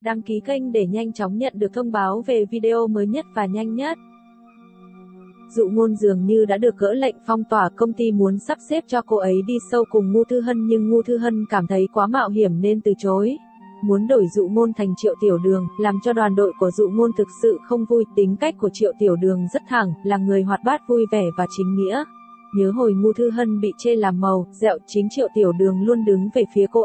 Đăng ký kênh để nhanh chóng nhận được thông báo về video mới nhất và nhanh nhất. Dụ Ngôn dường như đã được gỡ lệnh phong tỏa, công ty muốn sắp xếp cho cô ấy đi sâu cùng Ngô Thư Hân nhưng Ngô Thư Hân cảm thấy quá mạo hiểm nên từ chối. Muốn đổi Dụ Ngôn thành Triệu Tiểu Đường, làm cho đoàn đội của Dụ Ngôn thực sự không vui. Tính cách của Triệu Tiểu Đường rất thẳng, là người hoạt bát vui vẻ và chính nghĩa. Nhớ hồi Ngô Thư Hân bị chê làm màu, dẹo, chính Triệu Tiểu Đường luôn đứng về phía cô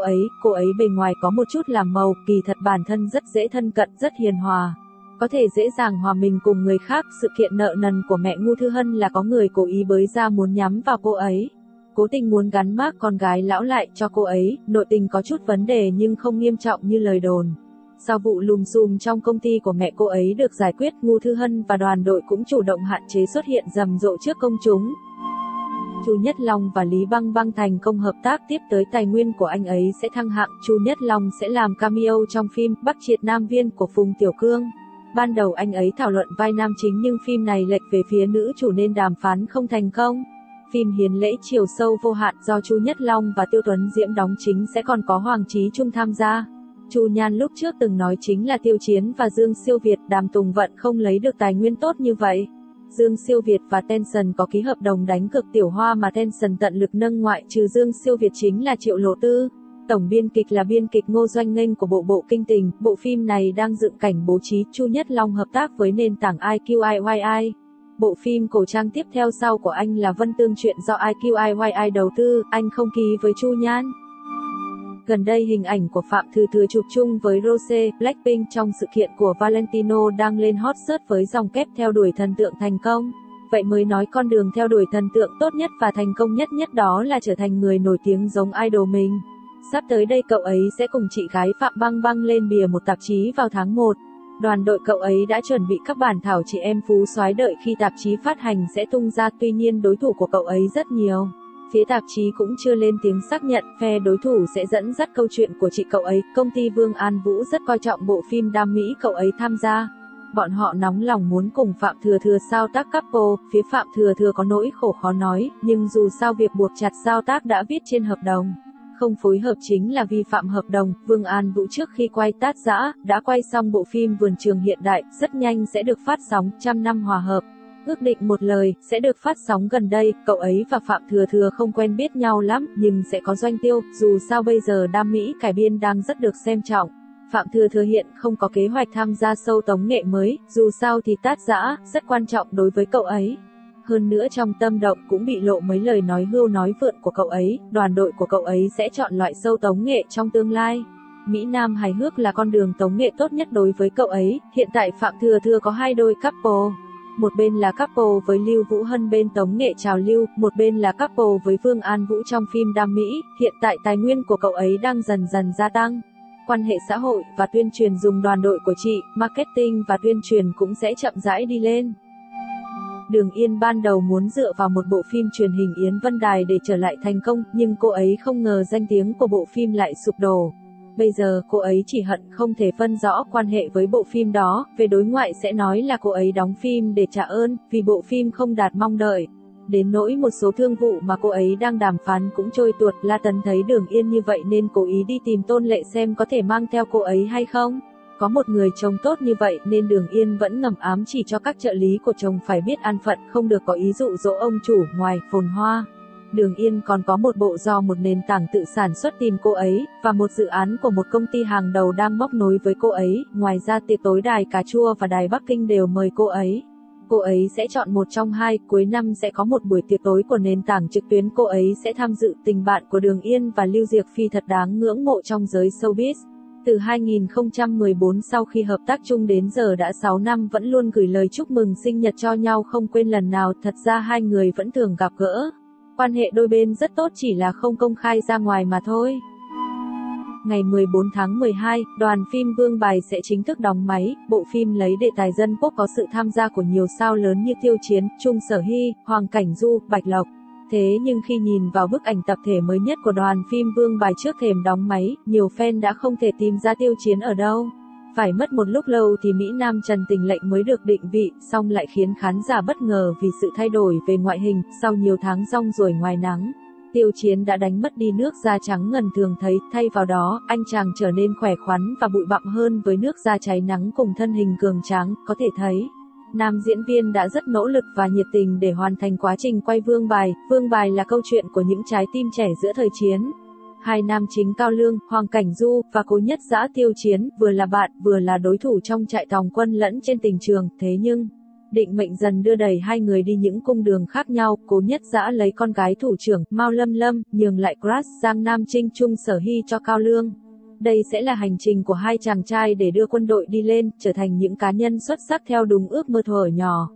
ấy bề ngoài có một chút làm màu, kỳ thật bản thân rất dễ thân cận, rất hiền hòa. Có thể dễ dàng hòa mình cùng người khác. Sự kiện nợ nần của mẹ Ngô Thư Hân là có người cố ý bới ra muốn nhắm vào cô ấy. Cố tình muốn gắn mác con gái lão lại cho cô ấy, nội tình có chút vấn đề nhưng không nghiêm trọng như lời đồn. Sau vụ lùm xùm trong công ty của mẹ cô ấy được giải quyết, Ngô Thư Hân và đoàn đội cũng chủ động hạn chế xuất hiện rầm rộ trước công chúng. Chu Nhất Long và Lý Băng Băng thành công hợp tác, tiếp tới tài nguyên của anh ấy sẽ thăng hạng. Chu Nhất Long sẽ làm cameo trong phim Bắc Triệt Nam Viên của Phùng Tiểu Cương. Ban đầu anh ấy thảo luận vai nam chính nhưng phim này lệch về phía nữ chủ nên đàm phán không thành công. Phim Hiến Lễ Chiều Sâu Vô Hạn do Chu Nhất Long và Tiêu Tuấn Diễm đóng chính sẽ còn có Hoàng Chí Trung tham gia. Chu Nhan lúc trước từng nói chính là Tiêu Chiến và Dương Siêu Việt, Đàm Tùng Vận không lấy được tài nguyên tốt như vậy. Dương Siêu Việt và Tension có ký hợp đồng đánh cược Tiểu Hoa mà Tension tận lực nâng, ngoại trừ Dương Siêu Việt chính là Triệu Lộ Tư. Tổng biên kịch là biên kịch Ngô Doanh Nghênh của Bộ Kinh Tình. Bộ phim này đang dựng cảnh bố trí. Chu Nhất Long hợp tác với nền tảng IQIYI. Bộ phim cổ trang tiếp theo sau của anh là Vân Tương, chuyện do IQIYI đầu tư, anh không ký với Chu Nhan. Gần đây hình ảnh của Phạm Thừa Thừa chụp chung với Rose, Blackpink trong sự kiện của Valentino đang lên hot search với dòng kép theo đuổi thần tượng thành công. Vậy mới nói con đường theo đuổi thần tượng tốt nhất và thành công nhất đó là trở thành người nổi tiếng giống idol mình. Sắp tới đây cậu ấy sẽ cùng chị gái Phạm Băng Băng lên bìa một tạp chí vào tháng 1. Đoàn đội cậu ấy đã chuẩn bị các bản thảo chị em phú soái, đợi khi tạp chí phát hành sẽ tung ra, tuy nhiên đối thủ của cậu ấy rất nhiều. Phía tạp chí cũng chưa lên tiếng xác nhận phe đối thủ sẽ dẫn dắt câu chuyện của chị cậu ấy. Công ty Vương An Vũ rất coi trọng bộ phim Đam Mỹ cậu ấy tham gia. Bọn họ nóng lòng muốn cùng Phạm Thừa Thừa sao tác couple, phía Phạm Thừa Thừa có nỗi khổ khó nói, nhưng dù sao việc buộc chặt sao tác đã viết trên hợp đồng. Không phối hợp chính là vi phạm hợp đồng. Vương An Vũ trước khi quay Tát Dã đã quay xong bộ phim Vườn Trường Hiện Đại, rất nhanh sẽ được phát sóng. Trăm Năm Hòa Hợp, ước định một lời, sẽ được phát sóng gần đây. Cậu ấy và Phạm Thừa Thừa không quen biết nhau lắm, nhưng sẽ có doanh tiêu. Dù sao bây giờ Đam Mỹ cải biên đang rất được xem trọng. Phạm Thừa Thừa hiện không có kế hoạch tham gia show tống nghệ mới, dù sao thì Tát Dã rất quan trọng đối với cậu ấy. Hơn nữa trong Tâm Động cũng bị lộ mấy lời nói hưu nói vượn của cậu ấy. Đoàn đội của cậu ấy sẽ chọn loại show tống nghệ trong tương lai. Mỹ Nam hài hước là con đường tống nghệ tốt nhất đối với cậu ấy. Hiện tại Phạm Thừa Thừa có hai đôi couple. Một bên là couple với Lưu Vũ Hân bên tống nghệ Trào Lưu, một bên là couple với Vương An Vũ trong phim Đam Mỹ. Hiện tại tài nguyên của cậu ấy đang dần dần gia tăng. Quan hệ xã hội và tuyên truyền dùng đoàn đội của chị, marketing và tuyên truyền cũng sẽ chậm rãi đi lên. Đường Yên ban đầu muốn dựa vào một bộ phim truyền hình Yến Vân Đài để trở lại thành công, nhưng cô ấy không ngờ danh tiếng của bộ phim lại sụp đổ. Bây giờ cô ấy chỉ hận không thể phân rõ quan hệ với bộ phim đó. Về đối ngoại sẽ nói là cô ấy đóng phim để trả ơn, vì bộ phim không đạt mong đợi. Đến nỗi một số thương vụ mà cô ấy đang đàm phán cũng trôi tuột. La Tấn thấy Đường Yên như vậy nên cố ý đi tìm Tôn Lệ xem có thể mang theo cô ấy hay không. Có một người chồng tốt như vậy nên Đường Yên vẫn ngầm ám chỉ cho các trợ lý của chồng phải biết an phận, không được có ý dụ dỗ ông chủ. Ngoài Phồn Hoa, Đường Yên còn có một bộ do một nền tảng tự sản xuất tìm cô ấy, và một dự án của một công ty hàng đầu đang móc nối với cô ấy. Ngoài ra tiệc tối Đài Cà Chua và Đài Bắc Kinh đều mời cô ấy. Cô ấy sẽ chọn một trong hai. Cuối năm sẽ có một buổi tiệc tối của nền tảng trực tuyến, cô ấy sẽ tham dự. Tình bạn của Đường Yên và Lưu Diệc Phi thật đáng ngưỡng mộ trong giới showbiz. Từ 2014 sau khi hợp tác chung đến giờ đã 6 năm vẫn luôn gửi lời chúc mừng sinh nhật cho nhau không quên lần nào. Thật ra hai người vẫn thường gặp gỡ. Quan hệ đôi bên rất tốt, chỉ là không công khai ra ngoài mà thôi. Ngày 14 tháng 12, đoàn phim Vương Bài sẽ chính thức đóng máy. Bộ phim lấy đề tài dân quốc có sự tham gia của nhiều sao lớn như Tiêu Chiến, Trung Sở Hy, Hoàng Cảnh Du, Bạch Lộc. Thế nhưng khi nhìn vào bức ảnh tập thể mới nhất của đoàn phim Vương Bài trước thềm đóng máy, nhiều fan đã không thể tìm ra Tiêu Chiến ở đâu. Phải mất một lúc lâu thì Mỹ Nam Trần Tình Lệnh mới được định vị, song lại khiến khán giả bất ngờ vì sự thay đổi về ngoại hình, sau nhiều tháng rong ruổi ngoài nắng. Tiêu Chiến đã đánh mất đi nước da trắng ngần thường thấy, thay vào đó, anh chàng trở nên khỏe khoắn và bụi bặm hơn với nước da cháy nắng cùng thân hình cường tráng, có thể thấy. Nam diễn viên đã rất nỗ lực và nhiệt tình để hoàn thành quá trình quay Vương Bài. Vương Bài là câu chuyện của những trái tim trẻ giữa thời chiến. Hai nam chính Cao Lương, Hoàng Cảnh Du và Cố Nhất Dã Tiêu Chiến vừa là bạn, vừa là đối thủ trong trại tòng quân lẫn trên tình trường, thế nhưng định mệnh dần đưa đẩy hai người đi những cung đường khác nhau. Cố Nhất Dã lấy con gái thủ trưởng Mao Lâm Lâm, nhường lại crush Giang Nam Trinh Trung Sở Hy cho Cao Lương. Đây sẽ là hành trình của hai chàng trai để đưa quân đội đi lên, trở thành những cá nhân xuất sắc theo đúng ước mơ thuở nhỏ.